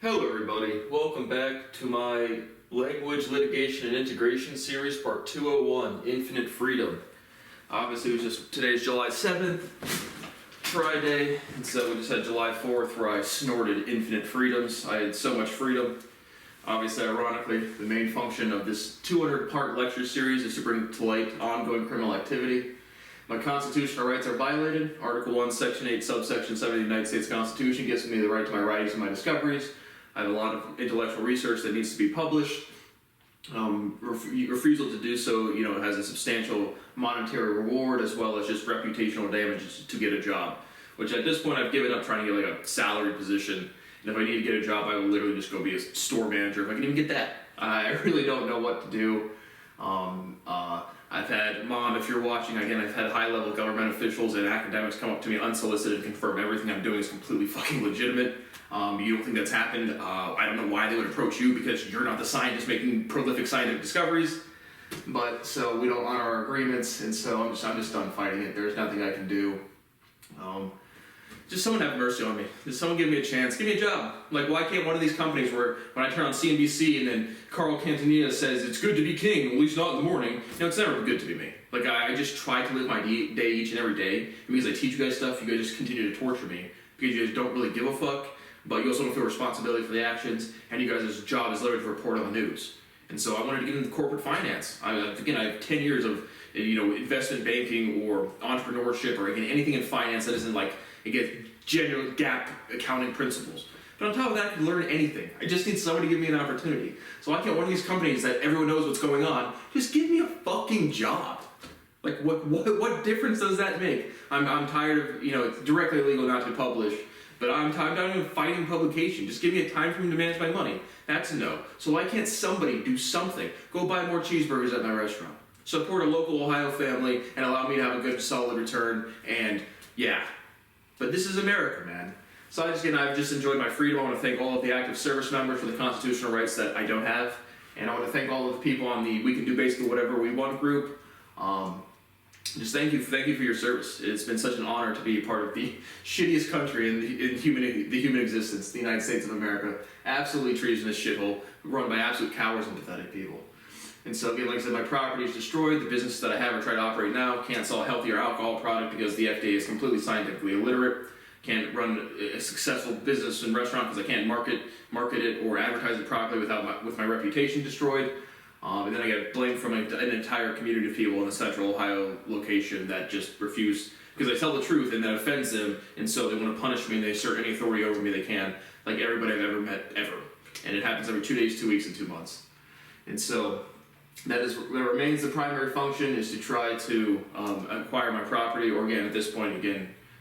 Hello everybody, welcome back to my Language, Litigation, and Integration series, part 201, Infinite Freedom. Obviously today's July 7th, Friday, and so we just had July 4th where I snorted infinite freedoms. I had so much freedom. Obviously, ironically, the main function of this 200-part lecture series is to bring to light ongoing criminal activity. My constitutional rights are violated. Article 1, Section 8, Subsection 7 of the United States Constitution gives me the right to my writings and my discoveries. I have a lot of intellectual research that needs to be published. Refusal to do so, has a substantial monetary reward as well as just reputational damages to get a job. Which at this point I've given up trying to get like a salary position. And if I need to get a job, I will literally just go be a store manager if I can even get that. I really don't know what to do. I've had, Mom, if you're watching, again, I've had high-level government officials and academics come up to me unsolicited and confirm everything I'm doing is completely fucking legitimate. You don't think that's happened? I don't know why they would approach you because you're not the scientist making prolific scientific discoveries. But so we don't honor our agreements, and so I'm just done fighting it. There's nothing I can do. Just someone have mercy on me. Just someone give me a chance. Give me a job. Like, why can't one of these companies where when I turn on CNBC and then Carl Cantonina says it's good to be king, at least not in the morning, it's never good to be me. Like, I just try to live my day each and every day. And because I teach you guys stuff, you guys just continue to torture me. Because you guys don't really give a fuck, but you also don't feel responsibility for the actions, and you guys' job is literally to report on the news. And so I wanted to get into corporate finance. I have 10 years of investment banking or entrepreneurship or anything in finance that isn't like, general GAAP accounting principles. But on top of that, I can learn anything. I just need somebody to give me an opportunity. So why can't one of these companies that everyone knows what's going on just give me a fucking job? Like, what difference does that make? I'm tired of, it's directly illegal not to publish, but I'm tired of fighting publication. Just give me a time frame to manage my money. That's a no. So why can't somebody do something? Go buy more cheeseburgers at my restaurant. Support a local Ohio family and allow me to have a good, solid return. And yeah. But this is America, man. So I've just enjoyed my freedom. I want to thank all of the active service members for the constitutional rights that I don't have. And I want to thank all of the people on the We Can Do Basically Whatever We Want group. Just thank you for your service. It's been such an honor to be a part of the shittiest country in human existence, the United States of America. Absolutely treasonous shithole, run by absolute cowards and pathetic people. And so again, like I said, my property is destroyed. The business that I have or try to operate now can't sell a healthier alcohol product because the FDA is completely scientifically illiterate. Can't run a successful business and restaurant because I can't market it or advertise it properly with my reputation destroyed. And then I get blamed from an entire community of people in the central Ohio location that just refuse, because I tell the truth and that offends them, and so they want to punish me and they assert any authority over me they can, like everybody I've ever met, ever. And it happens every 2 days, 2 weeks, and 2 months. And so that remains the primary function, is to try to acquire my property, or again, at this point,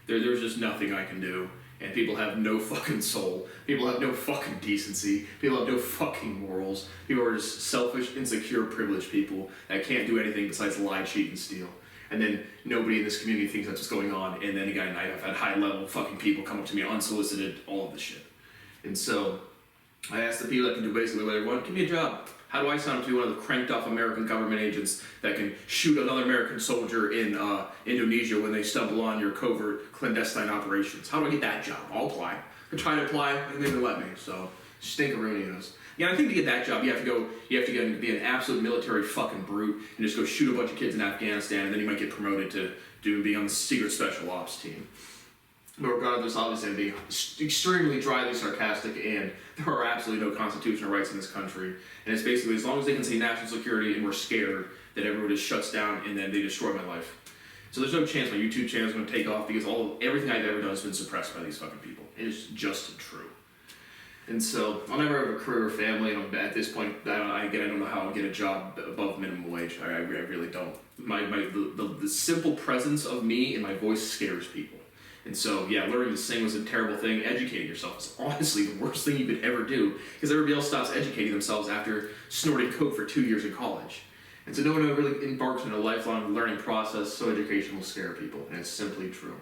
there's just nothing I can do. And people have no fucking soul. People have no fucking decency. People have no fucking morals. People are just selfish, insecure, privileged people that can't do anything besides lie, cheat, and steal. And then nobody in this community thinks that's what's going on. And then again, I've had high-level fucking people come up to me unsolicited, all of this shit. And so I asked the people that can do basically what they want, give me a job. How do I sign up to be one of the cranked-off American government agents that can shoot another American soldier in Indonesia when they stumble on your covert clandestine operations? How do I get that job? I'll apply. I try to apply, and they didn't let me. So stinkeroonios. Yeah, I think to get that job, you have to be an absolute military fucking brute and just go shoot a bunch of kids in Afghanistan, and then you might get promoted to be on the secret special ops team. But regardless, obviously, I'm being extremely dryly sarcastic, and there are absolutely no constitutional rights in this country. And it's basically, as long as they can say national security and we're scared, that everyone just shuts down and then they destroy my life. So there's no chance my YouTube channel is going to take off because everything I've ever done has been suppressed by these fucking people. It is just true. And so I'll never have a career or family, and at this point, I don't know how I'll get a job above minimum wage. I really don't. The simple presence of me and my voice scares people. And so, yeah, learning to sing was a terrible thing. Educating yourself is honestly the worst thing you could ever do, because everybody else stops educating themselves after snorting coke for 2 years in college. And so no one really embarks on a lifelong learning process, so education will scare people, and it's simply true.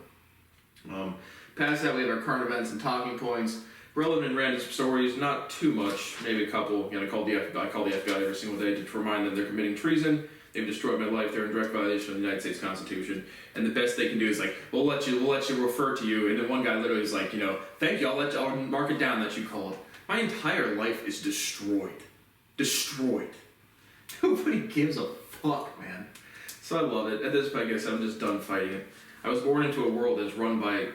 Past that, we have our current events and talking points. Relevant and random stories, not too much, maybe a couple. I call the FBI every single day to remind them they're committing treason. They've destroyed my life. They're in direct violation of the United States Constitution. And the best they can do is like, we'll let you refer to you. And then one guy literally is like, thank you. I'll mark it down that you called. My entire life is destroyed. Destroyed. Nobody gives a fuck, man. So I love it. At this point, I guess I'm just done fighting it. I was born into a world that's run by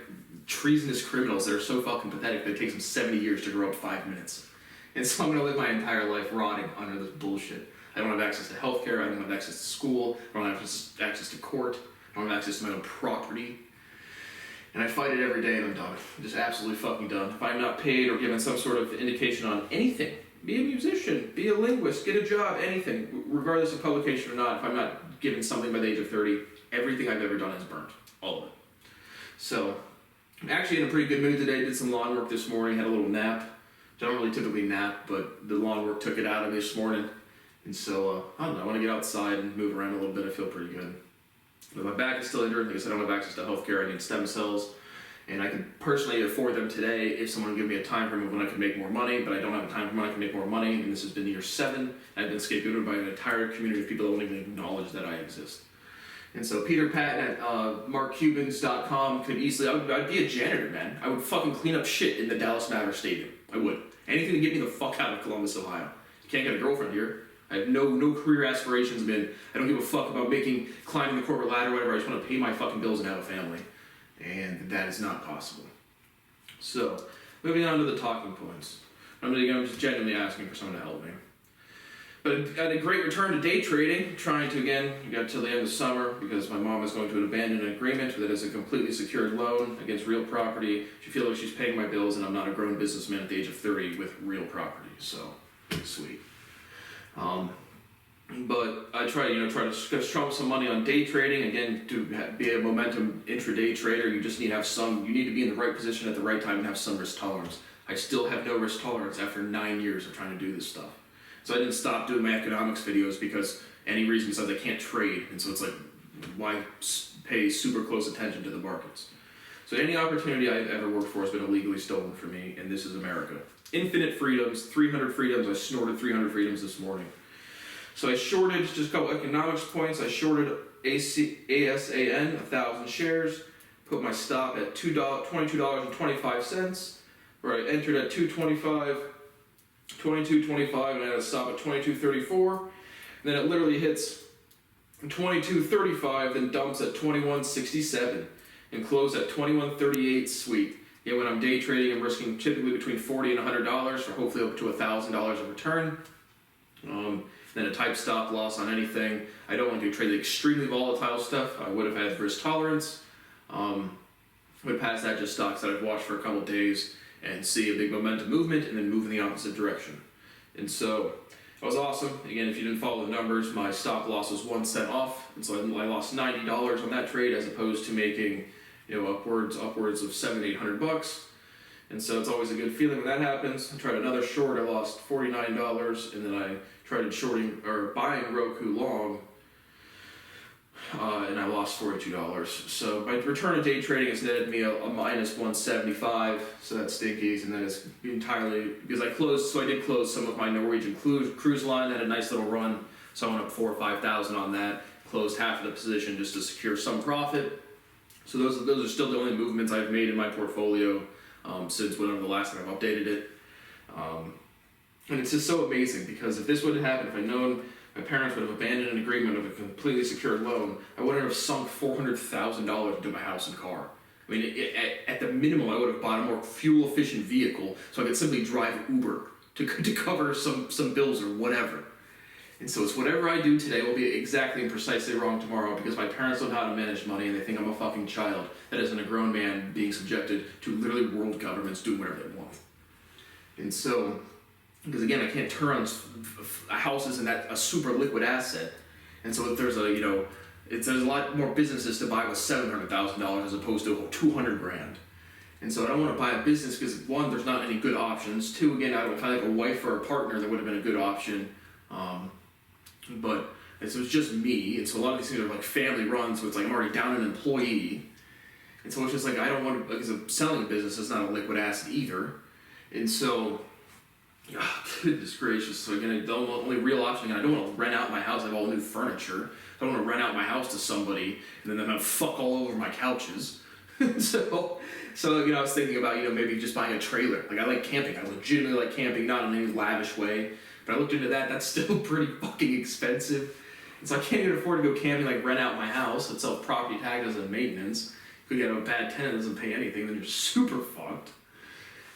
treasonous criminals that are so fucking pathetic that it takes them 70 years to grow up 5 minutes. And so I'm going to live my entire life rotting under this bullshit. I don't have access to healthcare, I don't have access to school, I don't have access to court, I don't have access to my own property. And I fight it every day and I'm done. I'm just absolutely fucking done. If I'm not paid or given some sort of indication on anything, be a musician, be a linguist, get a job, anything, regardless of publication or not, if I'm not given something by the age of 30, everything I've ever done is burnt. All of it. So, I'm actually in a pretty good mood today. Did some lawn work this morning, had a little nap. I don't really typically nap, but the lawn work took it out of me this morning. And so, I don't know, I want to get outside and move around a little bit. I feel pretty good. But my back is still injured. Like I said, I don't have access to healthcare. I need stem cells. And I can personally afford them today if someone would give me a time frame of when I could make more money, but I don't have a time frame when I can make more money. And this has been year 7. I've been scapegoated by an entire community of people that won't even acknowledge that I exist. And so Peter Patton at markcubans.com could easily, I'd be a janitor, man. I would fucking clean up shit in the Dallas Mavericks Stadium. I would. Anything to get me the fuck out of Columbus, Ohio. You can't get a girlfriend here. I have no career aspirations, man. I don't give a fuck about climbing the corporate ladder or whatever. I just want to pay my fucking bills and have a family. And that is not possible. So, moving on to the talking points. I'm just genuinely asking for someone to help me. But I had a great return to day trading, trying to, again, got till the end of summer because my mom is going to abandon an agreement that is a completely secured loan against real property. She feels like she's paying my bills and I'm not a grown businessman at the age of 30 with real property, so sweet. But I try to strum some money on day trading. Again, to be a momentum intraday trader, you just need to be in the right position at the right time and have some risk tolerance. I still have no risk tolerance after 9 years of trying to do this stuff. So I didn't stop doing my economics videos because any reason besides I can't trade. And so it's like, why pay super close attention to the markets? So any opportunity I've ever worked for has been illegally stolen from me, and this is America. Infinite freedoms, 300 freedoms. I snorted 300 freedoms this morning. So I shorted, just a couple economics points, I shorted ASAN, 1,000 shares, put my stop at $22.25, where I entered at $22.25, and I had a stop at $22.34, and then it literally hits $22.35, then dumps at $21.67, and closed at $21.38, sweet. Yet when I'm day trading, I'm risking typically between $40 and $100, for hopefully up to $1,000 of return. Then a type stop loss on anything. I don't want to trade the extremely volatile stuff. I would have had risk tolerance. But past that, just stocks that I've watched for a couple days and see a big momentum movement and then move in the opposite direction. And so it was awesome. Again, if you didn't follow the numbers, my stop loss was 1 cent off, and so I lost $90 on that trade as opposed to making upwards of $700-800. And so it's always a good feeling when that happens. I tried another short, I lost $49, and then I tried buying Roku long, and I lost $42. So my return of day trading has netted me a minus 175, so that's stinkies, and then it's entirely because I did close some of my Norwegian cruise line, had a nice little run, so I went up 4,000 or 5,000 on that, closed half of the position just to secure some profit. So those are still the only movements I've made in my portfolio since whenever the last time I've updated it. And it's just so amazing because if this would have happened, if I'd known my parents would have abandoned an agreement of a completely secured loan, I wouldn't have sunk $400,000 into my house and car. I mean, at the minimum, I would have bought a more fuel-efficient vehicle so I could simply drive Uber to cover some bills or whatever. And so it's whatever I do today will be exactly and precisely wrong tomorrow because my parents don't know how to manage money and they think I'm a fucking child that isn't a grown man being subjected to literally world governments doing whatever they want. And so, because again, I can't turn on houses and a super liquid asset. And so if there's there's a lot more businesses to buy with $700,000 as opposed to $200,000. And so I don't want to buy a business because 1, there's not any good options. 2, again, I don't find like a wife or a partner that would have been a good option. But so it's just me, and so a lot of these things are like family run, so it's like I'm already down an employee, and so it's just like I don't want to, because selling a business is not a liquid asset either, and so, goodness gracious, so again, the only real option, I don't want to rent out my house, I have all new furniture, I don't want to rent out my house to somebody, and then have fuck all over my couches, So I was thinking about, maybe just buying a trailer. Like, I like camping. I legitimately like camping, not in any lavish way. But I looked into that. That's still pretty fucking expensive. And so I can't even afford to go camping, like rent out my house. It's all property taxes and maintenance. You could get a bad tenant that doesn't pay anything, then you're super fucked.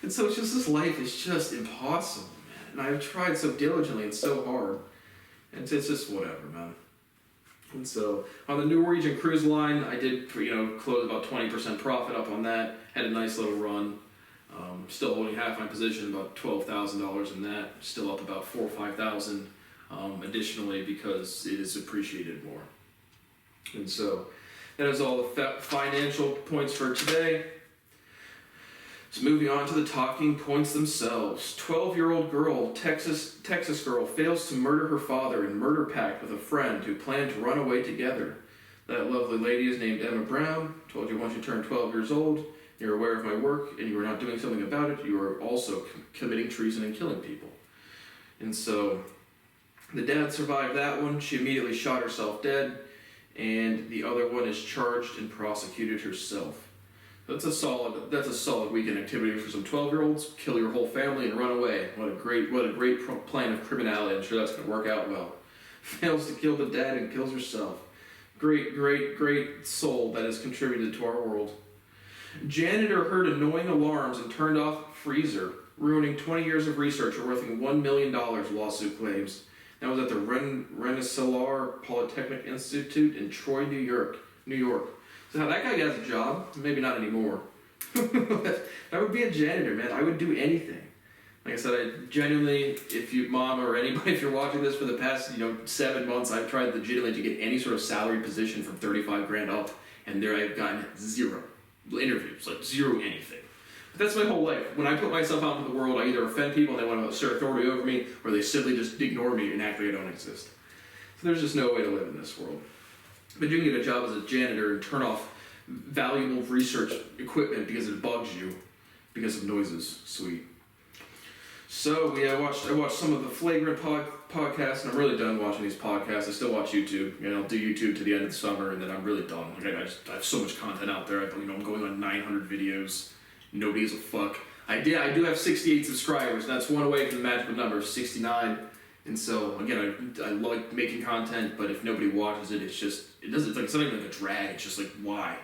And so it's just, this life is just impossible, man. And I've tried so diligently and so hard. And it's just whatever, man. And so on the Norwegian Cruise Line, I did, close about 20% profit up on that. Had a nice little run. Still holding half my position, about $12,000 in that. Still up about $4,000 or $5,000 additionally because it is appreciated more. And so that is all the financial points for today. So moving on to the talking points themselves. 12-year-old girl, Texas girl, fails to murder her father in murder pact with a friend who plan to run away together. That lovely lady is named Emma Brown. Told you once you turn 12 years old, you're aware of my work, and you are not doing something about it, you are also committing treason and killing people. And so the dad survived that one. She immediately shot herself dead, and the other one is charged and prosecuted herself. That's a solid weekend activity for some 12-year-olds. Kill your whole family and run away. What a great plan of criminality. I'm sure that's going to work out well. Fails to kill the dad and kills herself. Great soul that has contributed to our world. Janitor heard annoying alarms and turned off freezer, ruining 20 years of research worth $1 million, lawsuit claims. That was at the Rensselaer Polytechnic Institute in Troy, New York. So how that guy gets a job, maybe not anymore. I would be a janitor, man. I would do anything. Like I said, I genuinely, mom or anybody, if you're watching this for the past, 7 months, I've tried legitimately to get any sort of salary position from $35,000 up, and there I've gotten 0 interviews, like 0 anything. But that's my whole life. When I put myself out into the world, I either offend people and they want to assert authority over me, or they simply just ignore me and act like I don't exist. So there's just no way to live in this world. But you can get a job as a janitor and turn off valuable research equipment because it bugs you because of noises. Sweet. So I watched some of the Flagrant podcasts, and I'm really done watching these podcasts. I still watch YouTube. I'll do YouTube to the end of the summer, and then I'm really done. Like I have so much content out there. I'm going on 900 videos. Nobody gives a fuck. I do have 68 subscribers. And that's one away from the magical number of 69. And so again, I like making content, but if nobody watches it, it's not even like a drag. It's just like, why?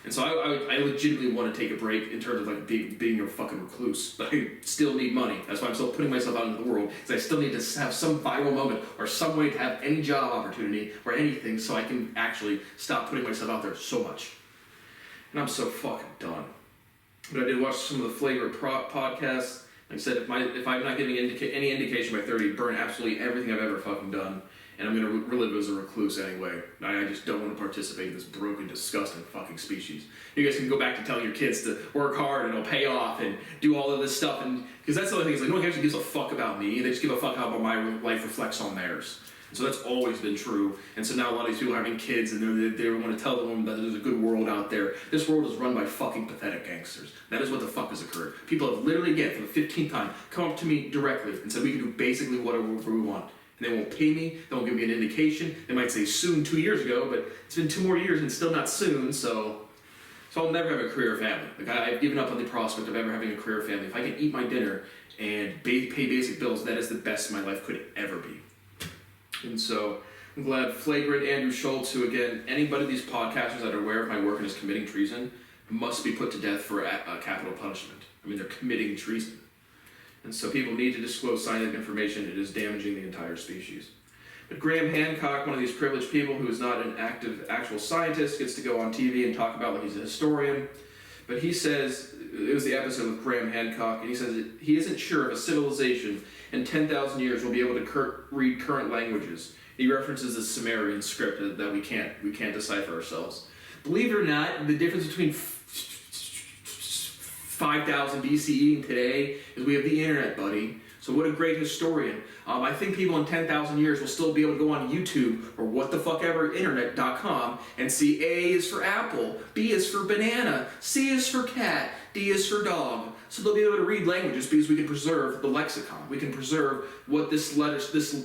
And so I legitimately want to take a break in terms of like being a fucking recluse. But I still need money. That's why I'm still putting myself out into the world. Because I still need to have some viral moment or some way to have any job opportunity or anything so I can actually stop putting myself out there so much. And I'm so fucking done. But I did watch some of the Flagrant podcasts. Like I said, if I'm not giving any indication by 30, burn absolutely everything I've ever fucking done. And I'm going to relive as a recluse anyway. I just don't want to participate in this broken, disgusting fucking species. You guys can go back to telling your kids to work hard and it'll pay off and do all of this stuff. And because that's the other thing, is like, no one actually gives a fuck about me. They just give a fuck how my life reflects on theirs. And so that's always been true. And so now a lot of these people are having kids and they want to tell them that there's a good world out there. This world is run by fucking pathetic gangsters. That is what the fuck has occurred. People have literally, again, for the 15th time, come up to me directly and said we can do basically whatever we want. And they won't pay me, they won't give me an indication. They might say soon 2 years ago, but it's been 2 more years and still not soon, so I'll never have a career family. Like I've given up on the prospect of ever having a career family. If I can eat my dinner and pay basic bills, that is the best my life could ever be. And so I'm glad Flagrant, Andrew Schultz, who again, anybody of these podcasters that are aware of my work and is committing treason must be put to death for a capital punishment. I mean, they're committing treason. And so people need to disclose scientific information. It is damaging the entire species. But Graham Hancock, one of these privileged people who is not an actual scientist, gets to go on TV and talk about like he's a historian. But he says, it was the episode with Graham Hancock, and he says that he isn't sure if a civilization in 10,000 years will be able to read current languages. He references the Sumerian script that we can't decipher ourselves. Believe it or not, the difference between 5,000 BCE and today is we have the internet, buddy. So what a great historian. I think people in 10,000 years will still be able to go on YouTube or whatthefuckever.internet.com and see A is for apple, B is for banana, C is for cat, D is for dog. So they'll be able to read languages because we can preserve the lexicon. We can preserve what this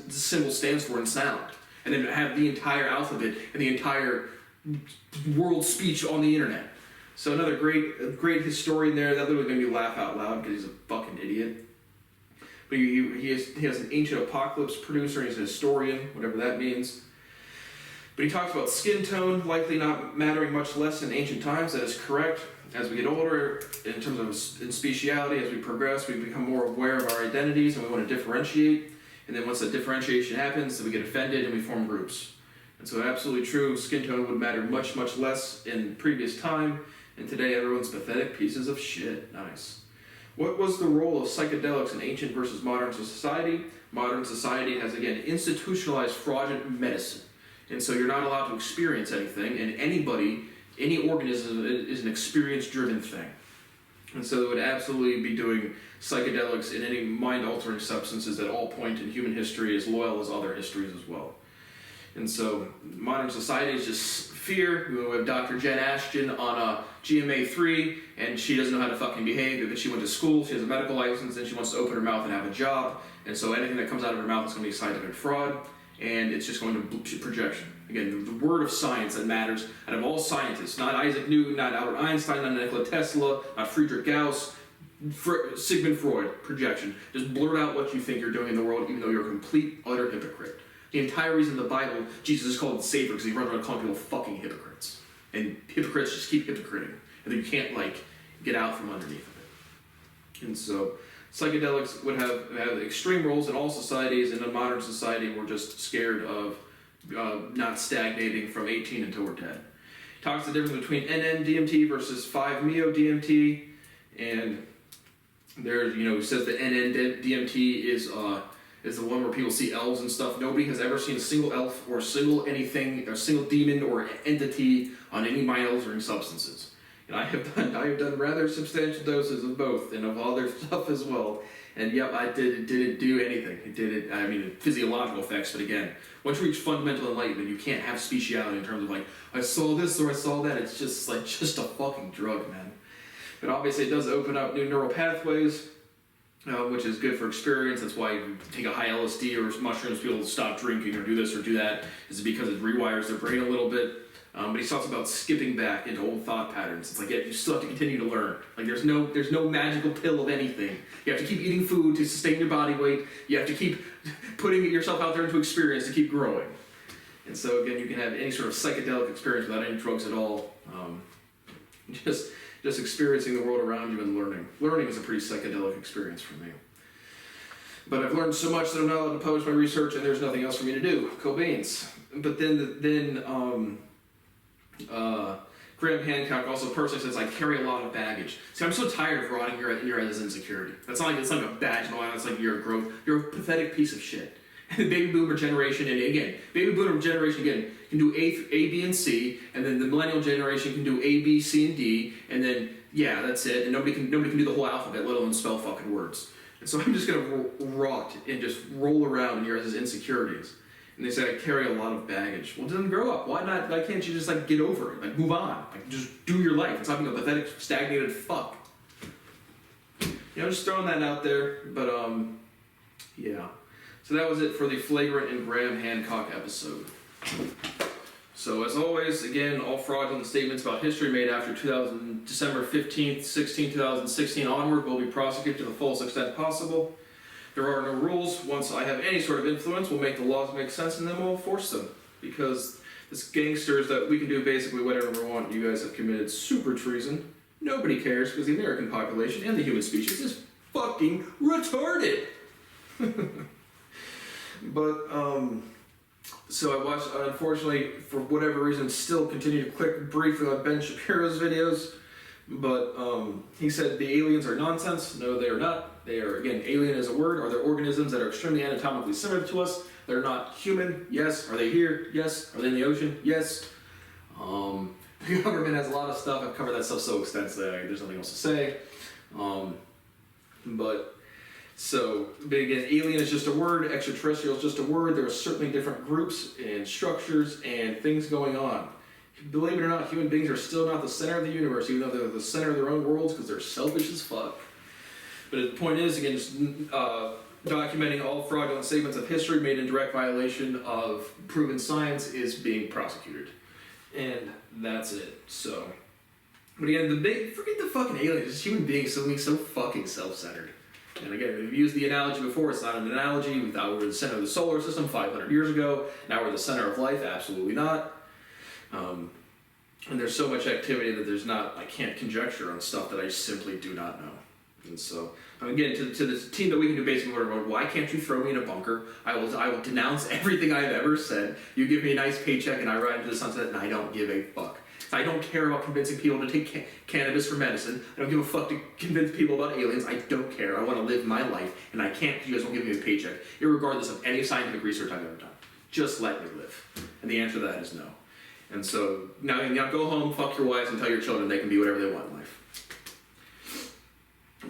symbol stands for in sound. And then have the entire alphabet and the entire world speech on the internet. So another great historian there. That literally made me laugh out loud because he's a fucking idiot. But he has an ancient apocalypse producer. He's a historian, whatever that means. But he talks about skin tone likely not mattering much less in ancient times. That is correct. As we get older, in terms of in speciality, as we progress, we become more aware of our identities and we want to differentiate. And then once that differentiation happens, then we get offended and we form groups. And so absolutely true, skin tone would matter much, much less in previous time. And today everyone's pathetic pieces of shit. Nice. What was the role of psychedelics in ancient versus modern society? Modern society has, again, institutionalized fraudulent medicine. And so you're not allowed to experience anything, and any organism is an experience-driven thing. And so they would absolutely be doing psychedelics and any mind-altering substances that all point in human history as loyal as other histories as well. And so modern society is just fear. We have Dr. Jen Ashton on GMA3, and she doesn't know how to fucking behave. But she went to school, she has a medical license, and she wants to open her mouth and have a job. And so anything that comes out of her mouth is going to be scientific fraud, and it's just going to projection. Again, the word of science that matters out of all scientists, not Isaac Newton, not Albert Einstein, not Nikola Tesla, not Friedrich Gauss, Sigmund Freud, projection. Just blurt out what you think you're doing in the world, even though you're a complete, utter hypocrite. The entire reason in the Bible, Jesus is called the Savior because he runs around calling people fucking hypocrites. And hypocrites just keep hypocriting. And then you can't, get out from underneath of it. And so, psychedelics would have extreme roles in all societies, and in modern society, we're just scared of not stagnating from 18 until we're dead. Talks the difference between NN-DMT versus 5-MeO-DMT, and there's, says that NN-DMT is the one where people see elves and stuff. Nobody has ever seen a single elf or a single anything, or a single demon or entity on any mind-altering substances. And I have done rather substantial doses of both and of other stuff as well. And yep, it didn't do anything. Physiological effects, but again, once you reach fundamental enlightenment, you can't have speciality in terms of I saw this or I saw that. It's just a fucking drug, man. But obviously it does open up new neural pathways, which is good for experience. That's why you take a high LSD or mushrooms, people stop drinking or do this or do that, is because it rewires their brain a little bit. But he talks about skipping back into old thought patterns. It's you still have to continue to learn. There's no magical pill of anything. You have to keep eating food to sustain your body weight. You have to keep putting yourself out there into experience to keep growing. And so again, you can have any sort of psychedelic experience without any drugs at all. Just experiencing the world around you and learning. Learning is a pretty psychedelic experience for me. But I've learned so much that I'm not allowed to publish my research, and there's nothing else for me to do. Cobain's. But then Graham Hancock also personally says, I carry a lot of baggage. See, I'm so tired of rotting your head as insecurity. It's not like a badge in line, it's like you're a growth. You're a pathetic piece of shit. And the baby boomer generation, and again, can do A, B, and C, and then the millennial generation can do A, B, C, and D, and then, yeah, that's it. And nobody can do the whole alphabet, let alone spell fucking words. And so I'm just gonna rot and just roll around in your guys' insecurities. And they say I carry a lot of baggage. Well, then grow up. Why not? Why can't you just get over it? Move on. Just do your life. And stop being a pathetic, stagnated fuck. Just throwing that out there. But yeah. So that was it for the Flagrant and Graham Hancock episode. So as always, again, all fraudulent statements about history made after December 15th, 2016 onward will be prosecuted to the fullest extent possible. There are no rules. Once I have any sort of influence, we'll make the laws make sense, and then we'll enforce them. Because this gangsters that we can do basically whatever we want. You guys have committed super treason. Nobody cares because the American population and the human species is fucking retarded. But so I watched, unfortunately, for whatever reason, still continue to click briefly on Ben Shapiro's videos. But he said the aliens are nonsense. No, they are not. They are, again, alien is a word. Are there organisms that are extremely anatomically similar to us? They're not human. Yes. Are they here? Yes. Are they in the ocean? Yes. The government has a lot of stuff. I've covered that stuff so extensively. There's nothing else to say. But again, alien is just a word. Extraterrestrial is just a word. There are certainly different groups and structures and things going on. Believe it or not, human beings are still not the center of the universe, even though they're the center of their own worlds, because they're selfish as fuck. But the point is, again, just documenting all fraudulent statements of history made in direct violation of proven science is being prosecuted. And that's it. So, But again, forget the fucking aliens, just human beings being so fucking self-centered. And again, we've used the analogy before, it's not an analogy. We thought we were the center of the solar system 500 years ago. Now we're the center of life, absolutely not. And there's so much activity that I can't conjecture on stuff that I simply do not know. And so, again, to the team that we can do basically whatever, why can't you throw me in a bunker? I will denounce everything I've ever said. You give me a nice paycheck and I ride into the sunset and I don't give a fuck. I don't care about convincing people to take cannabis for medicine. I don't give a fuck to convince people about aliens. I don't care. I want to live my life, and I can't if you guys won't give me a paycheck, regardless of any scientific research I've ever done. Just let me live. And the answer to that is no. And so, now go home, fuck your wives, and tell your children they can be whatever they want in life.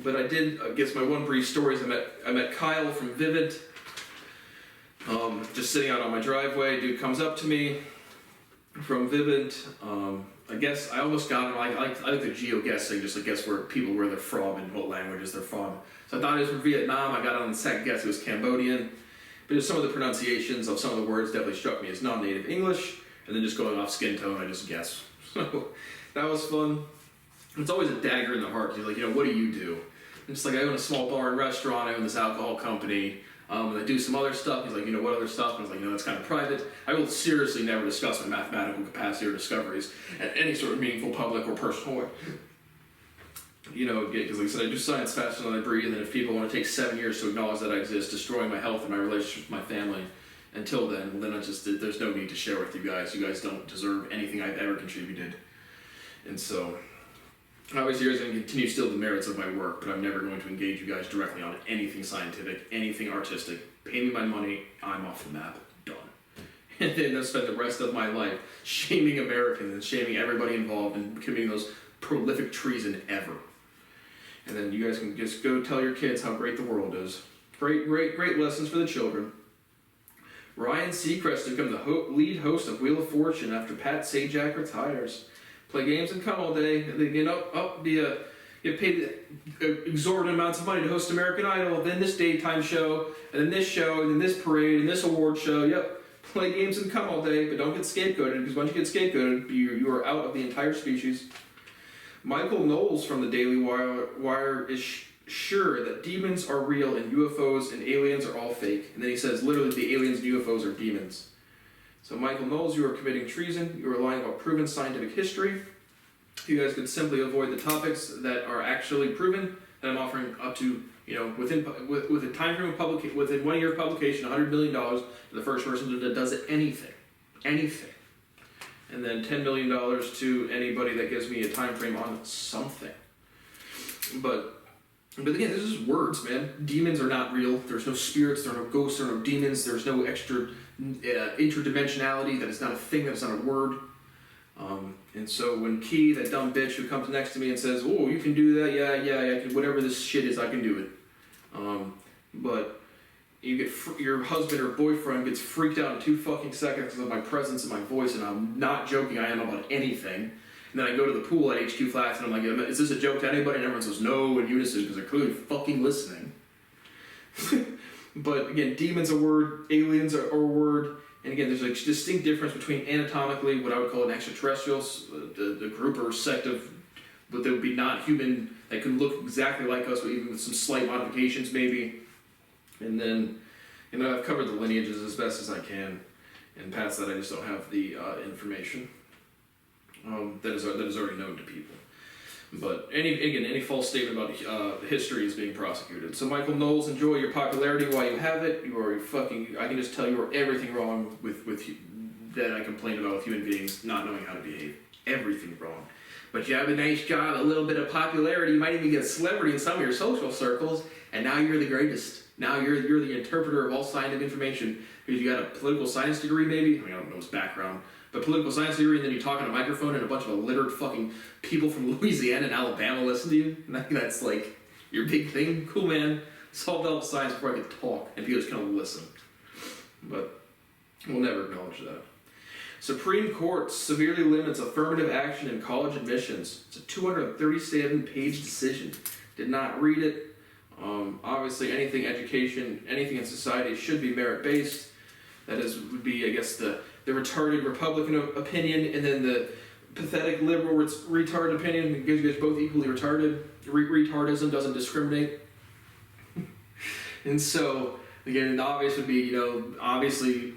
But I guess my one brief story is I met Kyle from Vivid. Just sitting out on my driveway, dude comes up to me from Vivid. I guess I almost got him. I like the geo-guessing, just to guess where they're from and what languages they're from. So I thought he was from Vietnam. I got on the second guess, it was Cambodian. But just some of the pronunciations of some of the words definitely struck me as non-native English. And then just going off skin tone, I just guess. So that was fun. It's always a dagger in the heart. He's like, what do you do? And just like, I own a small bar and restaurant. I own this alcohol company. And I do some other stuff. He's like, what other stuff? And I was like, that's kind of private. I will seriously never discuss my mathematical capacity or discoveries at any sort of meaningful public or personal way. Because like I said, I do science faster than I breathe, and if people want to take 7 years to acknowledge that I exist, destroying my health and my relationship with my family, until then there's no need to share with you guys. You guys don't deserve anything I've ever contributed. And so, obviously, you guys are going to continue to steal the merits of my work, but I'm never going to engage you guys directly on anything scientific, anything artistic. Pay me my money, I'm off the map. Done. And then I'll spend the rest of my life shaming Americans and shaming everybody involved in committing those prolific treason ever. And then you guys can just go tell your kids how great the world is. Great lessons for the children. Ryan Seacrest to become the lead host of Wheel of Fortune after Pat Sajak retires. Play games and come all day. And then get paid exorbitant amounts of money to host American Idol, then this daytime show, and then this show, and then this parade, and this award show. Yep, play games and come all day, but don't get scapegoated, because once you get scapegoated, you are out of the entire species. Michael Knowles from the Daily Wire is sure that demons are real and UFOs and aliens are all fake. And then he says, literally, the aliens and UFOs are demons. So Michael Knowles, you are committing treason. You are lying about proven scientific history. You guys could simply avoid the topics that are actually proven that I'm offering up to, within a time frame of within 1 year of publication, $100 million to the first person that does anything. And then $10 million to anybody that gives me a time frame on something. But again, this is words, man. Demons are not real. There's no spirits, there are no ghosts, there are no demons, there's no extra interdimensionality. That is not a thing, that is not a word. And so when Key, that dumb bitch who comes next to me and says, oh, you can do that, yeah, I can, whatever this shit is, I can do it. But you get your husband or boyfriend gets freaked out in 2 fucking seconds because of my presence and my voice, and I'm not joking, I am about anything. And then I go to the pool at HQ Flats and I'm like, is this a joke to anybody? And everyone says no in unison because they're clearly fucking listening. But again, demons are a word, aliens are a word. And again, there's a distinct difference between anatomically, what I would call an extraterrestrials, the group or sect of what they would be not human, that could look exactly like us, but even with some slight modifications maybe. And then, I've covered the lineages as best as I can. And past that, I just don't have the information that is already known to people. But any false statement about history is being prosecuted. So Michael Knowles, enjoy your popularity while you have it. I can just tell you are everything wrong with that I complain about with human beings not knowing how to behave. Everything wrong. But you have a nice job, a little bit of popularity. You might even get a celebrity in some of your social circles, and now you're the greatest. Now you're the interpreter of all scientific information because you got a political science degree, maybe. I don't know his background. But political science degree, and then you talk on a microphone and a bunch of illiterate fucking people from Louisiana and Alabama listen to you. And that's like your big thing. Cool, man. Solved all the science before I could talk, and people just kind of listen. But we'll never acknowledge that. Supreme Court severely limits affirmative action in college admissions. It's a 237-page decision. Did not read it. Obviously, anything education, anything in society should be merit-based. That would be, I guess, the retarded Republican opinion, and then the pathetic liberal retard opinion that gives you guys both equally retarded. Retardism doesn't discriminate. And so, again, the obvious would be, obviously,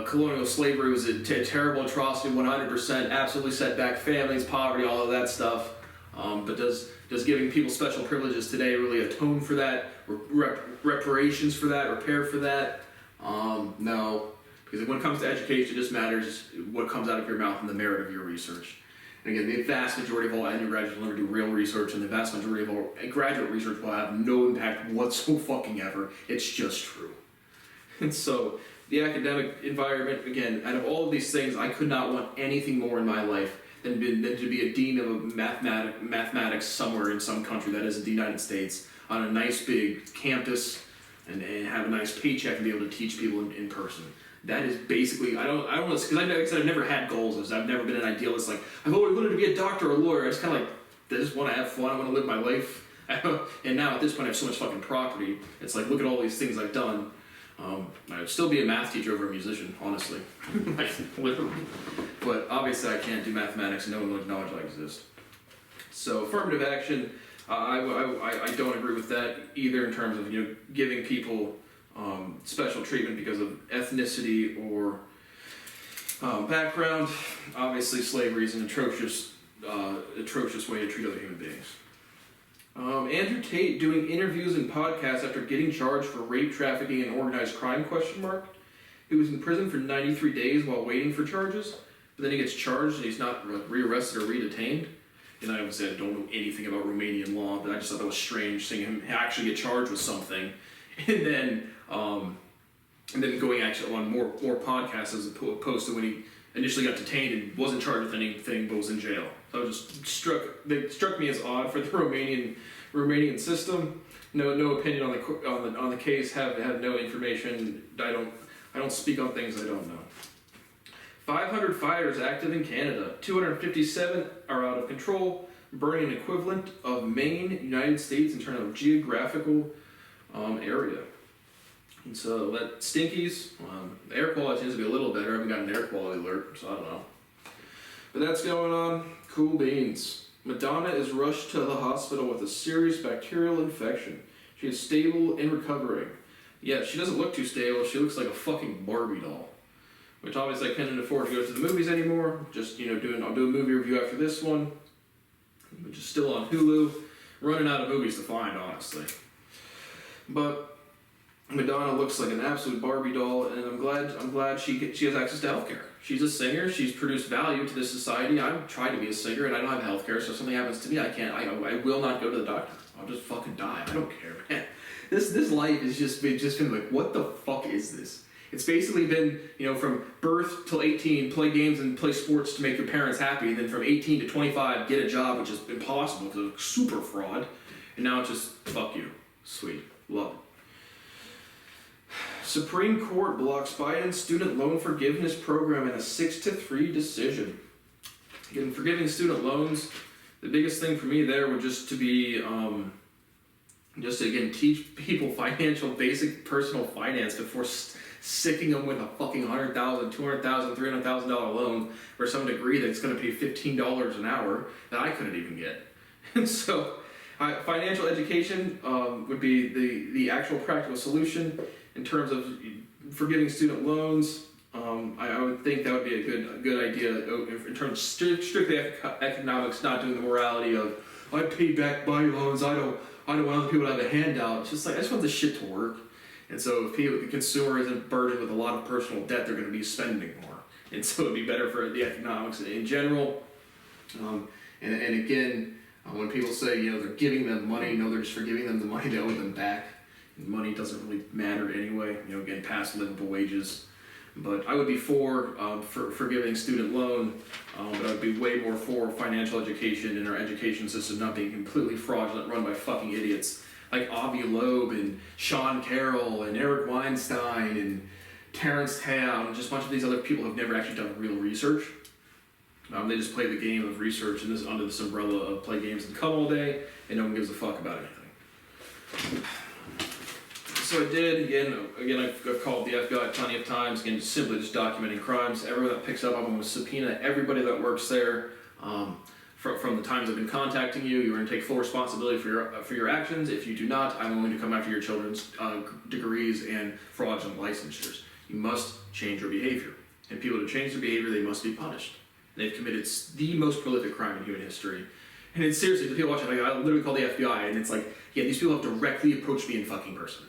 colonial slavery was a terrible atrocity, 100%, absolutely set back families, poverty, all of that stuff. But does giving people special privileges today really atone for that? Reparations for that? Repair for that? No. Because when it comes to education, it just matters what comes out of your mouth and the merit of your research. And again, the vast majority of all undergraduates will never do real research, and the vast majority of all graduate research will have no impact whatsoever. It's just true. And so, the academic environment, again, out of all of these things, I could not want anything more in my life than to be a dean of mathematics somewhere in some country that isn't the United States on a nice big campus and have a nice paycheck and be able to teach people in person. That is basically, I don't know, because I've never had goals. I've never been an idealist. Like, I've always wanted to be a doctor or a lawyer. I just kind of like, I just want to have fun. I want to live my life. And now at this point, I have so much fucking property. It's like, look at all these things I've done. I would still be a math teacher over a musician, honestly. Like, literally. But obviously, I can't do mathematics, and no one would acknowledge I exist. So, affirmative action, I don't agree with that either in terms of giving people special treatment because of ethnicity or background. Obviously, slavery is an atrocious way to treat other human beings. Andrew Tate doing interviews and podcasts after getting charged for rape, trafficking, and organized crime, ? He was in prison for 93 days while waiting for charges, but then he gets charged and he's not rearrested or redetained. And I obviously don't know anything about Romanian law, but I just thought that was strange seeing him actually get charged with something, and then going actually on more podcasts as opposed to when he initially got detained and wasn't charged with anything but was in jail. So it just struck me as odd for the Romanian system. No opinion on the case. Have no information. I don't speak on things I don't know. 500 fires active in Canada. 257 are out of control, burning an equivalent of Maine, United States in terms of geographical area. And so that stinkies. The air quality tends to be a little better. I haven't got an air quality alert, so I don't know. But that's going on. Cool beans. Madonna is rushed to the hospital with a serious bacterial infection. She is stable and recovering. Yeah, she doesn't look too stable. She looks like a fucking Barbie doll. Which obviously I couldn't afford to go to the movies anymore. Just, I'll do a movie review after this one. Which is still on Hulu. Running out of movies to find, honestly. But Madonna looks like an absolute Barbie doll, and I'm glad she has access to healthcare. She's a singer. She's produced value to this society. I've tried to be a singer, and I don't have healthcare. So if something happens to me, I will not go to the doctor. I'll just fucking die. I don't care, man. This life has just been like, what the fuck is this? It's basically been, from birth till 18, play games and play sports to make your parents happy, and then from 18 to 25, get a job, which is impossible because it's super fraud. And now it's just, fuck you. Sweet. Love it. Supreme Court blocks Biden's student loan forgiveness program in a 6-3 decision. Again, forgiving student loans, the biggest thing for me there would just to be, just to again teach people basic personal finance before sicking them with a fucking $100,000, $200,000, $300,000 loan for some degree that's going to pay $15 an hour that I couldn't even get. And so, financial education would be the actual practical solution. In terms of forgiving student loans, I would think that would be a good idea in terms of strictly economics, not doing the morality of I pay back my loans. I don't want other people to have a handout. It's just like I just want this shit to work. And so if the consumer isn't burdened with a lot of personal debt, they're going to be spending more. And so it'd be better for the economics in general. And again, when people say they're giving them money, no, they're just forgiving them the money they owe them back. Money doesn't really matter anyway, again, past livable wages. But I would be for forgiving student loan, but I would be way more for financial education and our education system not being completely fraudulent, run by fucking idiots like Avi Loeb and Sean Carroll and Eric Weinstein and Terrence Tam and just a bunch of these other people who have never actually done real research. They just play the game of research under this umbrella of play games and come all day, and no one gives a fuck about anything. So I did, again, I've called the FBI plenty of times, again, simply just documenting crimes. Everyone that picks up, I'm going to subpoena everybody that works there. From the times I've been contacting you, you're going to take full responsibility for your actions. If you do not, I'm going to come after your children's degrees and fraudulent licensures. You must change your behavior. And people to change their behavior, they must be punished. They've committed the most prolific crime in human history. And it's seriously, the people watching, like, I literally call the FBI, and it's like, yeah, these people have directly approached me in fucking person.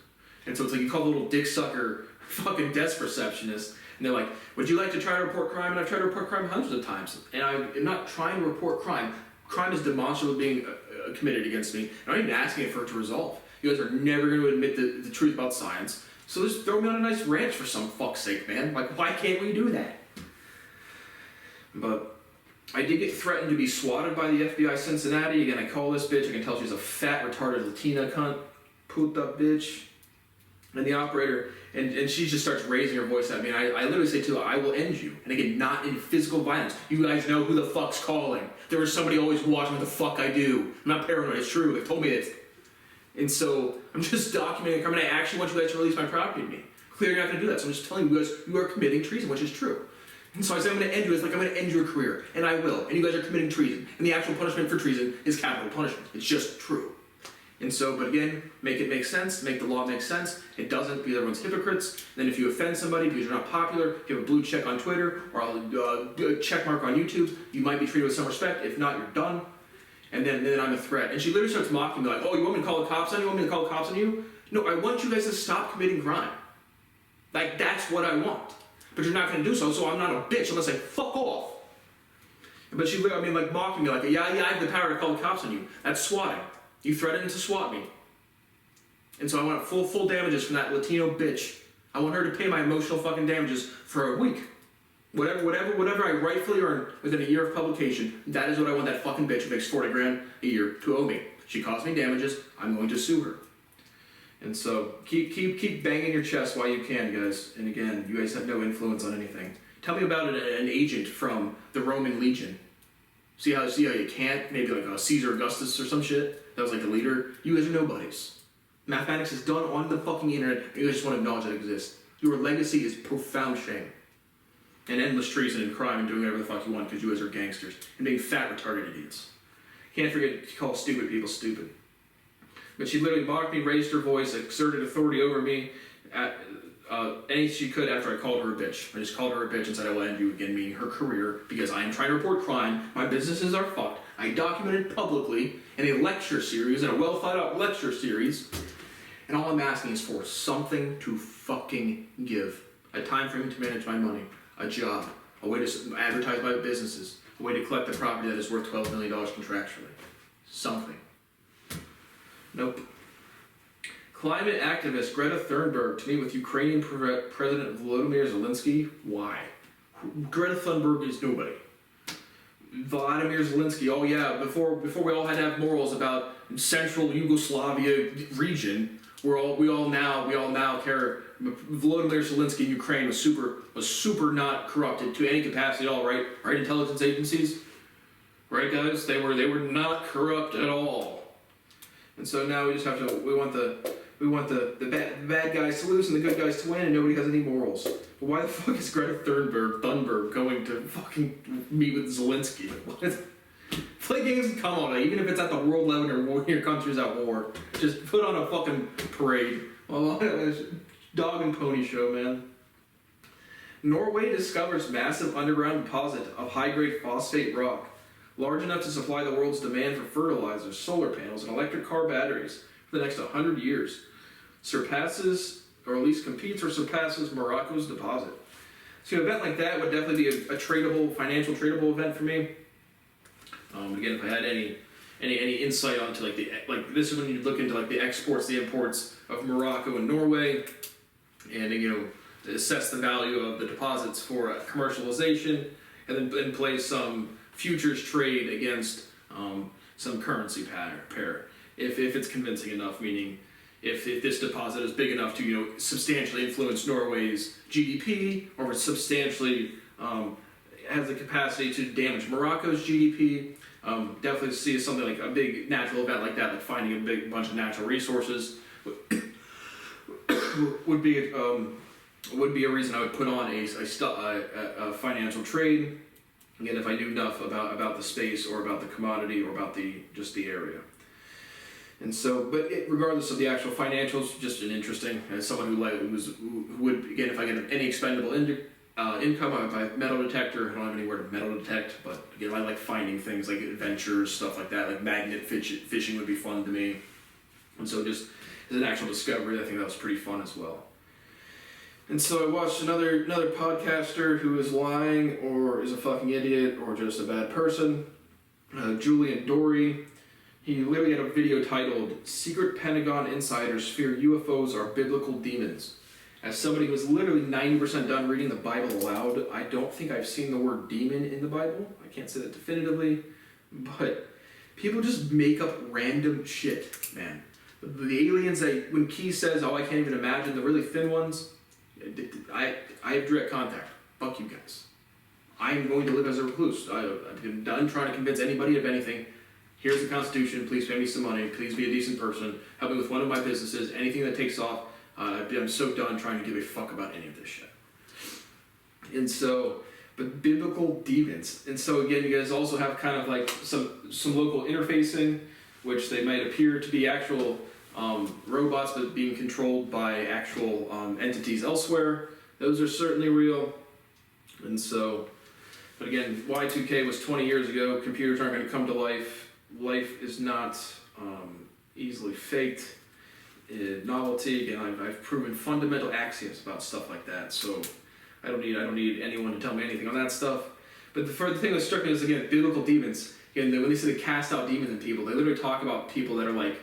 And so it's like you call the little dick sucker fucking desk receptionist, and they're like, would you like to try to report crime? And I've tried to report crime hundreds of times. And I'm not trying to report crime. Crime is demonstrably being committed against me. I'm not even asking for it to resolve. You guys are never going to admit the truth about science. So just throw me on a nice ranch for some fuck's sake, man. Like, why can't we do that? But I did get threatened to be swatted by the FBI Cincinnati. Again, I call this bitch. I can tell she's a fat, retarded Latina cunt. Puta bitch. And the operator, and she just starts raising her voice at me. And I literally say to her, I will end you. And again, not in physical violence. You guys know who the fuck's calling. There was somebody always watching what the fuck I do. I'm not paranoid. It's true. They told me it. And so I'm just documenting crime, and I actually want you guys to release my property to me. Clearly you're not going to do that. So I'm just telling you guys, you are committing treason, which is true. And so I say I'm going to end you. It's like I'm going to end your career. And I will. And you guys are committing treason. And the actual punishment for treason is capital punishment. It's just true. And so, but again, make it make sense, make the law make sense. It doesn't because everyone's hypocrites. Then if you offend somebody because you're not popular, if you have a blue check on Twitter or a check mark on YouTube, you might be treated with some respect. If not, you're done. And then I'm a threat. And she literally starts mocking me like, oh, you want me to call the cops on you? You want me to call the cops on you? No, I want you guys to stop committing crime. Like, that's what I want. But you're not going to do so, so I'm not a bitch. I'm going to say, fuck off. But she literally, like, mocking me like, yeah, I have the power to call the cops on you. That's swatting. You threatened to swat me. And so I want full damages from that Latino bitch. I want her to pay my emotional fucking damages for a week. Whatever I rightfully earned within a year of publication, that is what I want that fucking bitch who makes 40 grand a year to owe me. She caused me damages, I'm going to sue her. And so keep banging your chest while you can, guys. And again, you guys have no influence on anything. Tell me about an agent from the Roman Legion. See how you can't? Maybe like a Caesar Augustus or some shit. That was like the leader. You guys are nobodies. Mathematics is done on the fucking internet, and you guys just want to acknowledge that it exists. Your legacy is profound shame. And endless treason and crime and doing whatever the fuck you want because you guys are gangsters. And being fat, retarded idiots. Can't forget to call stupid people stupid. But she literally mocked me, raised her voice, exerted authority over me any she could after I called her a bitch. I just called her a bitch and said I will end you again, meaning her career, because I am trying to report crime. My businesses are fucked. I documented publicly in a lecture series, in a well thought out lecture series. And all I'm asking is for something to fucking give. A time frame to manage my money. A job. A way to advertise my businesses. A way to collect the property that is worth $12 million contractually. Something. Nope. Climate activist Greta Thunberg to meet with Ukrainian President Volodymyr Zelensky. Why? Greta Thunberg is nobody. Vladimir Zelensky. Oh yeah, before we all had to have morals about Central Yugoslavia region, we all now care. Volodymyr Zelensky in Ukraine was super not corrupted to any capacity at all, right? Right, intelligence agencies, right, guys? They were not corrupt at all. And so now we just have to. We want the bad guys to lose and the good guys to win, and nobody has any morals. But why the fuck is Greta Thunberg going to fucking meet with Zelensky? What? Play games, come on, even if it's at the world level or your country's at war. Just put on a fucking parade. Well, dog and pony show, man. Norway discovers massive underground deposit of high-grade phosphate rock, large enough to supply the world's demand for fertilizers, solar panels, and electric car batteries for the next 100 years. Surpasses, or at least competes or surpasses, Morocco's deposit. So an event like that would definitely be a tradable, financial tradable event for me. Again, if I had any insight onto like this is when you look into like the exports, the imports of Morocco and Norway, and assess the value of the deposits for commercialization, and then place some futures trade against some currency pair. If it's convincing enough, meaning if this deposit is big enough to substantially influence Norway's GDP, or substantially has the capacity to damage Morocco's GDP. Definitely see something like a big natural event like that, like finding a big bunch of natural resources. would be a reason I would put on a financial trade. Again, if I knew enough about the space or about the commodity or about just the area. And so, but regardless of the actual financials, just an interesting, as someone who would, again, if I get any expendable income, I would buy a metal detector. I don't have anywhere to metal detect, but again, I like finding things like adventures, stuff like that, like magnet fishing would be fun to me. And so just as an actual discovery, I think that was pretty fun as well. And so I watched another podcaster who is lying or is a fucking idiot or just a bad person, Julian Dory. He literally had a video titled, "Secret Pentagon Insiders Fear UFOs Are Biblical Demons." As somebody who was literally 90% done reading the Bible aloud, I don't think I've seen the word demon in the Bible. I can't say that definitively, but people just make up random shit, man. The aliens, when Key says, "Oh, I can't even imagine," the really thin ones, I have direct contact. Fuck you guys. I'm going to live as a recluse. I've been done trying to convince anybody of anything. Here's the Constitution, please pay me some money, please be a decent person, help me with one of my businesses, anything that takes off, I'm so done trying to give a fuck about any of this shit. And so, but biblical demons. And so again, you guys also have kind of like some local interfacing, which they might appear to be actual robots, but being controlled by actual entities elsewhere. Those are certainly real. And so, but again, Y2K was 20 years ago, computers aren't going to come to life. Life is not easily faked. Novelty, again, I've proven fundamental axioms about stuff like that, so I don't need anyone to tell me anything on that stuff. But the thing that struck me is, again, biblical demons. Again, when they say they cast out demons in people, they literally talk about people that are like,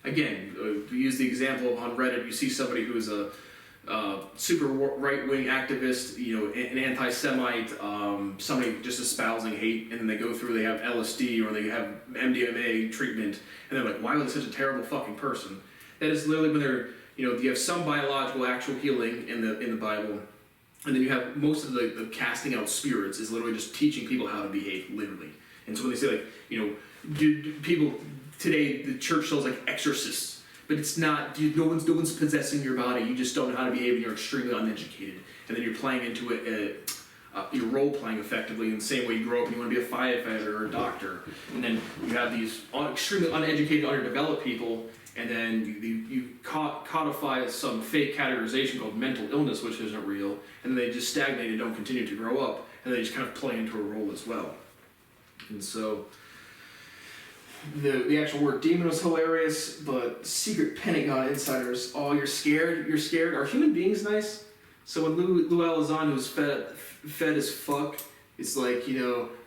again, we use the example on Reddit, you see somebody who is a super right-wing activist, an anti-Semite, somebody just espousing hate, and then they go through, they have LSD or they have MDMA treatment, and they're like, why was I such a terrible fucking person? That is literally when they're, you have some biological actual healing in the Bible, and then you have most of the casting out spirits is literally just teaching people how to behave, literally. And so when they say people today, the church sells like exorcists, but it's not, no one's possessing your body, you just don't know how to behave and you're extremely uneducated. And then you're playing into it, you're role playing effectively in the same way you grow up and you want to be a firefighter or a doctor. And then you have these extremely uneducated, underdeveloped people, and then you codify some fake categorization called mental illness, which isn't real, and then they just stagnate and don't continue to grow up, and they just kind of play into a role as well. And so, the actual word demon was hilarious, but secret Pentagon insiders, oh, you're scared? You're scared? Are human beings nice? So when Lou Elizondo was fed as fuck, it's like,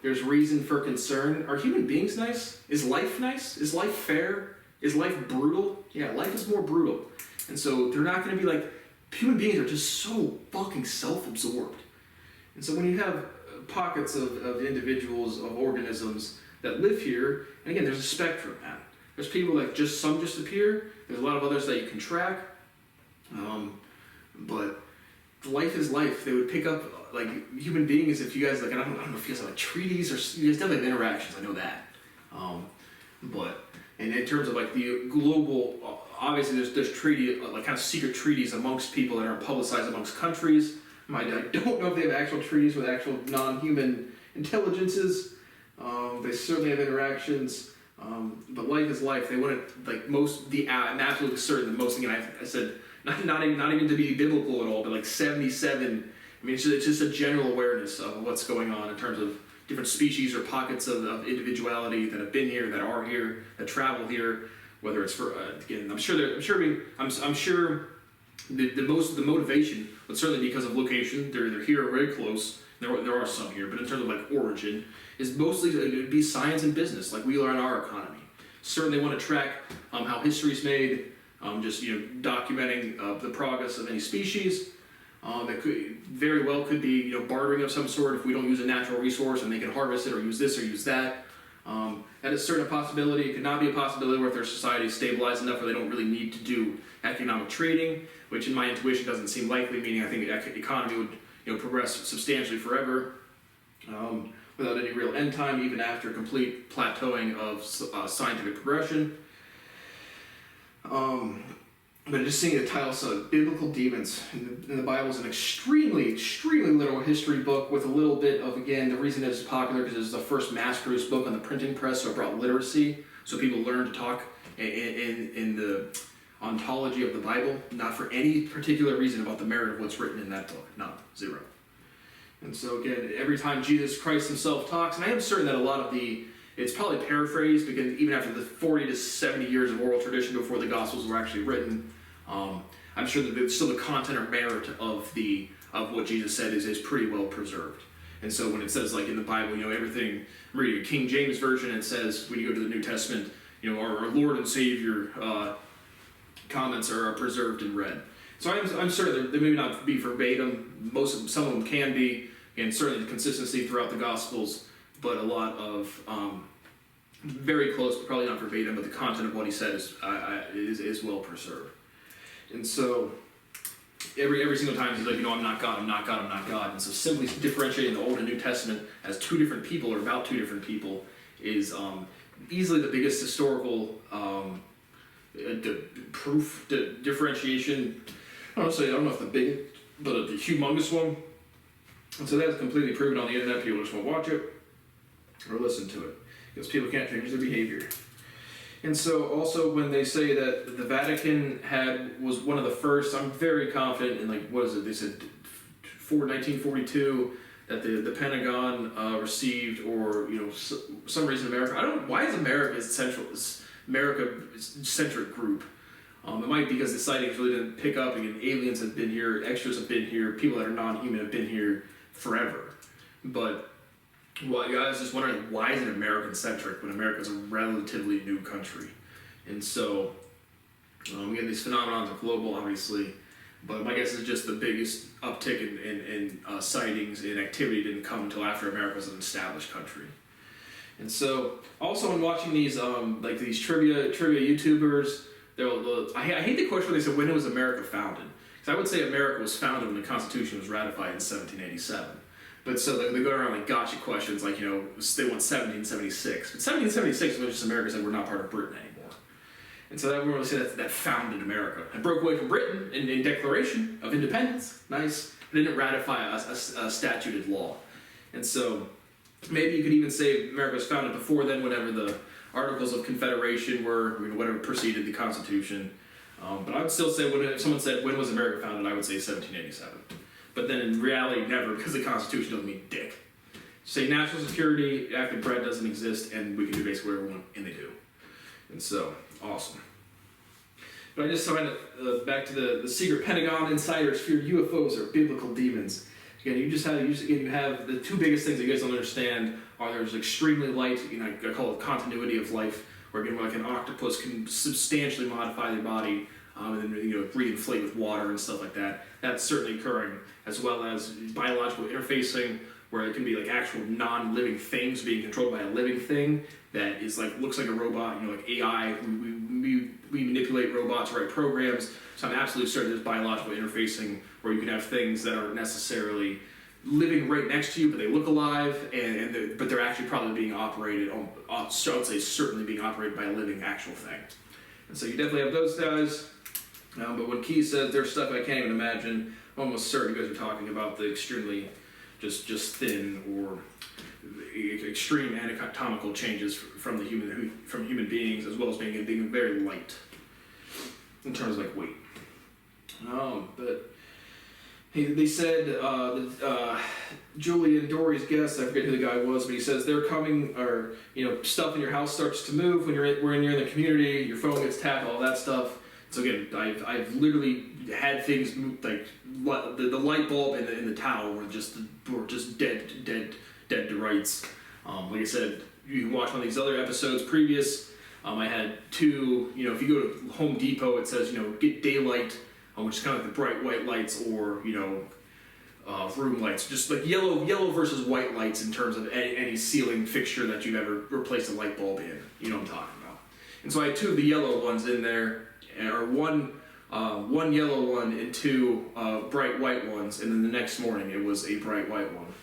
there's reason for concern. Are human beings nice? Is life nice? Is life fair? Is life brutal? Yeah, life is more brutal. And so they're not going to be like, human beings are just so fucking self-absorbed. And so when you have pockets of individuals, of organisms that live here, and again, there's a spectrum, man. There's people that some just appear, there's a lot of others that you can track, but life is life. They would pick up, like, human beings, if you guys, like, I don't know if you guys have, like, treaties, or you guys definitely have interactions, I know that. But, and in terms of, like, the global, obviously there's treaty, like, kind of secret treaties amongst people that aren't publicized amongst countries. I don't know if they have actual treaties with actual non-human intelligences. They certainly have interactions, but life is life. They wouldn't, like, I'm absolutely certain that most, again, I said, not even to be biblical at all, but like 77, I mean, it's just a general awareness of what's going on in terms of different species or pockets of individuality that have been here, that are here, that travel here, whether it's for, again, I'm sure the most of the motivation would certainly because of location. They're here or very close. There are some here, but in terms of like origin, is mostly it would be science and business, like we are in our economy. Certainly want to track how history's made, just documenting the progress of any species. That very well could be bartering of some sort if we don't use a natural resource and they can harvest it or use this or use that. That is certainly a possibility. It could not be a possibility where if their society is stabilized enough where they don't really need to do economic trading, which in my intuition doesn't seem likely, meaning I think the economy would progress substantially forever without any real end time, even after complete plateauing of scientific progression. But just seeing the title, so Biblical Demons in the Bible is an extremely, extremely literal history book with a little bit of, again, the reason that it's popular because it's the first mass-produced book on the printing press, so it brought literacy, so people learned to talk in the ontology of the Bible, not for any particular reason about the merit of what's written in that book, none, zero. And so again, every time Jesus Christ himself talks, and I am certain that a lot of it's probably paraphrased because even after the 40 to 70 years of oral tradition before the Gospels were actually written, I'm sure that still the content or merit of what Jesus said is pretty well preserved. And so when it says like in the Bible, everything, I'm reading a King James version, it says when you go to the New Testament, our Lord and Savior comments are preserved and read. So I'm certain they may not be verbatim. Some of them can be, and certainly the consistency throughout the Gospels, but a lot of very close, but probably not verbatim. But the content of what he said is well preserved. And so every single time he's like, I'm not God, I'm not God, I'm not God. And so simply differentiating the Old and New Testament as two different people or about two different people is easily the biggest historical proof, differentiation. I don't know if the biggest, but the humongous one. And so that's completely proven on the internet. People just won't watch it or listen to it because people can't change their behavior. And so also when they say that the Vatican was one of the first, I'm very confident in they said 1942 that the Pentagon received, or some reason America. Why is America centric group? It might be because the sightings really didn't pick up. Again, aliens have been here, extras have been here, people that are non-human have been here forever. But I was just wondering, why is it American-centric when America is a relatively new country? And so, again, these phenomena are global, obviously, but my guess is just the biggest uptick in sightings and activity didn't come until after America was an established country. And so, also in watching these these trivia YouTubers, I hate the question where they said, when was America founded? Because I would say America was founded when the Constitution was ratified in 1787. But so they go around gotcha questions they want 1776. But 1776 is when just America said we're not part of Britain anymore. And so that we really say that founded America. It broke away from Britain in Declaration of Independence. Nice. But it didn't ratify a statuted law. And so maybe you could even say America was founded before then, whenever the Articles of Confederation were, whatever preceded the Constitution. But I would still say, if someone said, when was America founded, I would say 1787. But then in reality, never, because the Constitution doesn't mean dick. Say national security, active bread doesn't exist, and we can do basically whatever we want, and they do. And so, awesome. But I just find it, back to the secret Pentagon insiders fear UFOs are biblical demons. Again, you have the two biggest things that you guys don't understand are there's extremely light, I call it continuity of life, where again, like an octopus can substantially modify their body, and then reinflate with water and stuff like that. That's certainly occurring, as well as biological interfacing, where it can be actual non-living things being controlled by a living thing that is looks like a robot. Like AI, we manipulate robots, write programs. So I'm absolutely certain there's biological interfacing where you can have things that aren't necessarily living right next to you, but they look alive, but they're actually probably being operated. So I would say certainly being operated by a living actual thing. And so you definitely have those guys. But when Key says there's stuff I can't even imagine, I'm almost certain you guys are talking about the extremely just thin or extreme anatomical changes from human beings, as well as being very light in terms of weight. But they said Julie and Dory's guest, I forget who the guy was, but he says they're coming, or stuff in your house starts to move when you're in the community, your phone gets tapped, all that stuff. So again, I've literally had things move, the light bulb and the towel were just dead to rights. Like I said, you can watch one of these other episodes previous. I had two. If you go to Home Depot, it says get daylight, which is kind of like the bright white lights, or room lights, just yellow versus white lights in terms of any ceiling fixture that you've ever replaced a light bulb in. You know what I'm talking about. And so I had two of the yellow ones in there, or one yellow one and two bright white ones, and then the next morning it was a bright white one.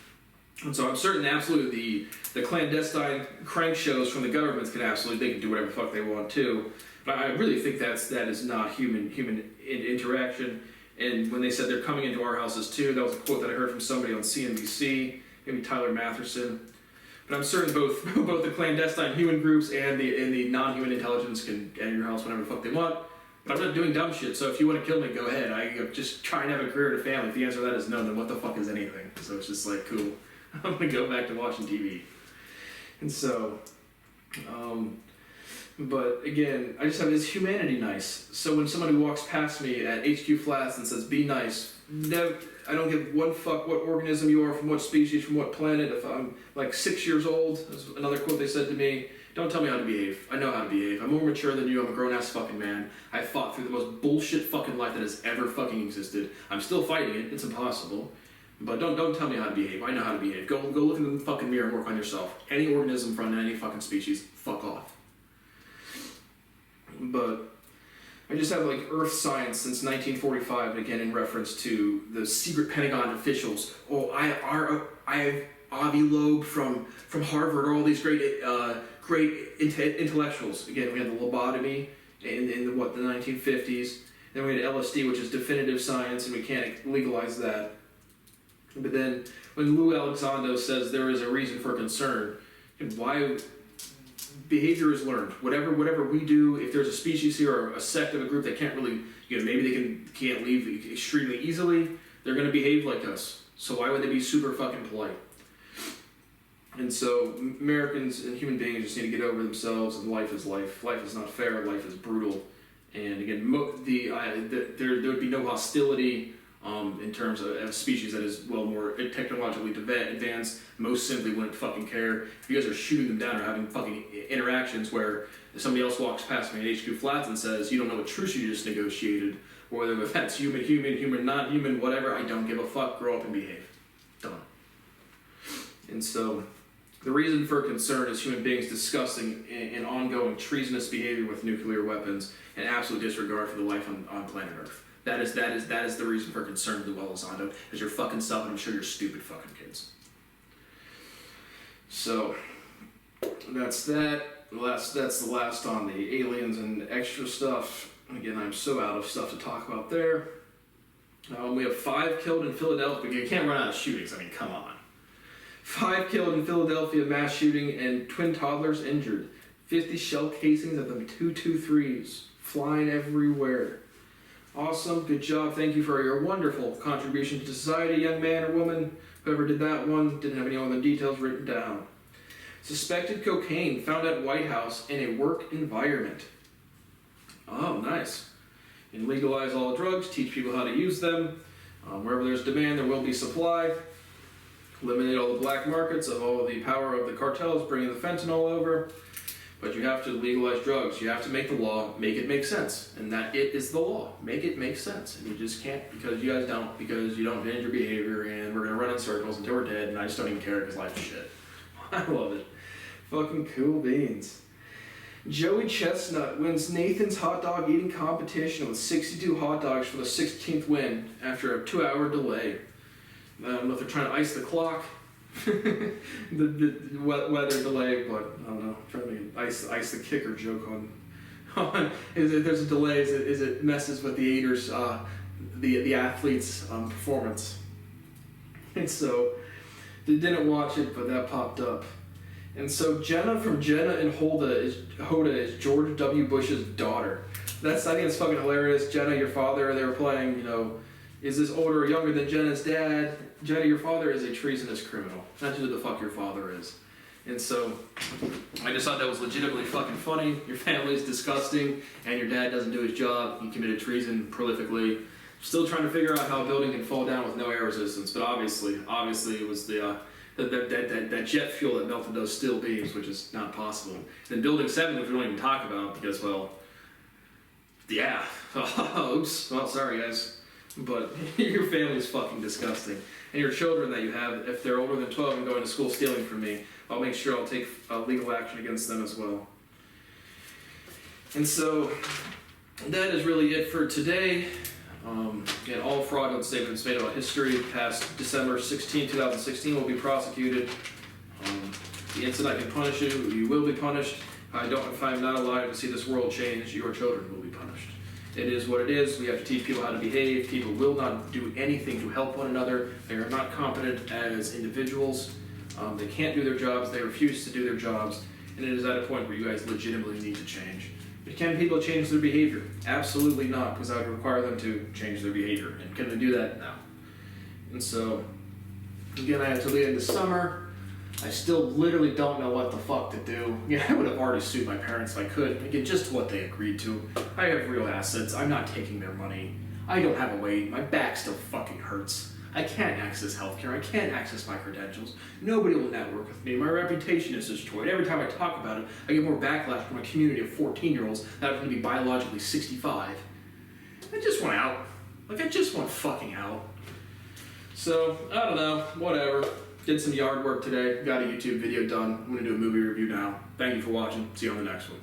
And so I'm certain absolutely the clandestine crank shows from the governments can absolutely, they can do whatever the fuck they want too. But I really think that is not human interaction. And when they said they're coming into our houses too, that was a quote that I heard from somebody on CNBC, maybe Tyler Matherson. But I'm certain both the clandestine human groups and the non-human intelligence can enter your house whenever the fuck they want. But I'm not doing dumb shit, so if you want to kill me, go ahead. I just try and have a career and a family. If the answer to that is no, then what the fuck is anything? So it's just like, cool. I'm gonna go back to watching TV. And so, but again, I just have this humanity nice. So when somebody walks past me at HQ Flats and says, be nice, I don't give one fuck what organism you are, from what species, from what planet. If I'm like 6 years old, that's another quote they said to me, don't tell me how to behave. I know how to behave. I'm more mature than you. I'm a grown-ass fucking man. I fought through the most bullshit fucking life that has ever fucking existed. I'm still fighting it. It's impossible. But don't tell me how to behave. I know how to behave. Go look in the fucking mirror and work on yourself. Any organism from any fucking species, fuck off. But I just have like Earth science since 1945, again in reference to the secret Pentagon officials. Oh, I have Avi Loeb from Harvard, or all these great intellectuals. Again, we had the lobotomy in the 1950s. Then we had LSD, which is definitive science, and we can't legalize that. But then when Lou Elizondo says there is a reason for concern, why behavior is learned. Whatever we do, if there's a species here or a sect of a group that can't really, maybe they can't leave extremely easily, they're going to behave like us. So why would they be super fucking polite? And so Americans and human beings just need to get over themselves, and life is life. Life is not fair. Life is brutal. And again, there would be no hostility in terms of a species that is more technologically advanced. Most simply wouldn't fucking care. If you guys are shooting them down or having fucking interactions where somebody else walks past me at HQ Flats and says, you don't know what truce you just negotiated, or whether if that's human, not human, whatever, I don't give a fuck. Grow up and behave. Done. And so the reason for concern is human beings discussing an ongoing treasonous behavior with nuclear weapons and absolute disregard for the life on planet Earth. That is the reason for concern, Lou Elizondo, is your fucking self, and I'm sure you're stupid fucking kids. So that's that. That's the last on the aliens and extra stuff. Again, I'm so out of stuff to talk about there. We have 5 killed in Philadelphia. You can't run out of shootings. I mean, come on. 5 killed in Philadelphia mass shooting and twin toddlers injured. 50 shell casings of the 223s flying everywhere. Awesome, good job. Thank you for your wonderful contribution to society, young man or woman. Whoever did that one didn't have any other details written down. Suspected cocaine found at White House in a work environment. Oh, nice. And legalize all drugs, teach people how to use them. Wherever there's demand, there will be supply. Eliminate all the black markets of all the power of the cartels bringing the fentanyl over. But you have to legalize drugs. You have to make the law, make it make sense. And that it is the law. Make it make sense. And you just can't, because you guys don't, because you don't change your behavior, and we're going to run in circles until we're dead, and I just don't even care because life is shit. I love it. Fucking cool beans. Joey Chestnut wins Nathan's hot dog eating competition with 62 hot dogs for the 16th win after a 2-hour delay. I don't know if they're trying to ice the clock. the weather delay, but I don't know. I'm trying to ice the kicker joke on there's a delay is it messes with the eaters the athlete's performance. And so they didn't watch it, but that popped up. And so Jenna from Jenna and Hoda is George W. Bush's daughter. I think it's fucking hilarious. Jenna, your father, they were playing, is this older or younger than Jenna's dad? Jenna, your father is a treasonous criminal. That's who the fuck your father is. And so I just thought that was legitimately fucking funny. Your family is disgusting, and your dad doesn't do his job. He committed treason prolifically. Still trying to figure out how a building can fall down with no air resistance, but obviously it was that jet fuel that melted those steel beams, which is not possible. And Building 7, which we don't even talk about, because, well, yeah. Oops. Well, sorry, guys. But your family is fucking disgusting. And your children that you have, if they're older than 12 and going to school stealing from me, I'll make sure I'll take legal action against them as well. And so, that is really it for today. Again, all fraudulent statements made about history past December 16, 2016 will be prosecuted. The incident can punish you. You will be punished. If I'm not alive to see this world change, your children will be punished. It is what it is. We have to teach people how to behave. People will not do anything to help one another. They are not competent as individuals. They can't do their jobs. They refuse to do their jobs. And it is at a point where you guys legitimately need to change. But can people change their behavior? Absolutely not, because I would require them to change their behavior. And can they do that? No. And so, again, I have to leave in the summer. I still literally don't know what the fuck to do. Yeah, I would have already sued my parents if I could. Again, just what they agreed to. I have real assets. I'm not taking their money. I don't have a weight. My back still fucking hurts. I can't access healthcare. I can't access my credentials. Nobody will network with me. My reputation is destroyed. Every time I talk about it, I get more backlash from a community of 14-year-olds that happen to be biologically 65. I just want out. I just want fucking out. So, I don't know. Whatever. Did some yard work today. Got a YouTube video done. I'm going to do a movie review now. Thank you for watching. See you on the next one.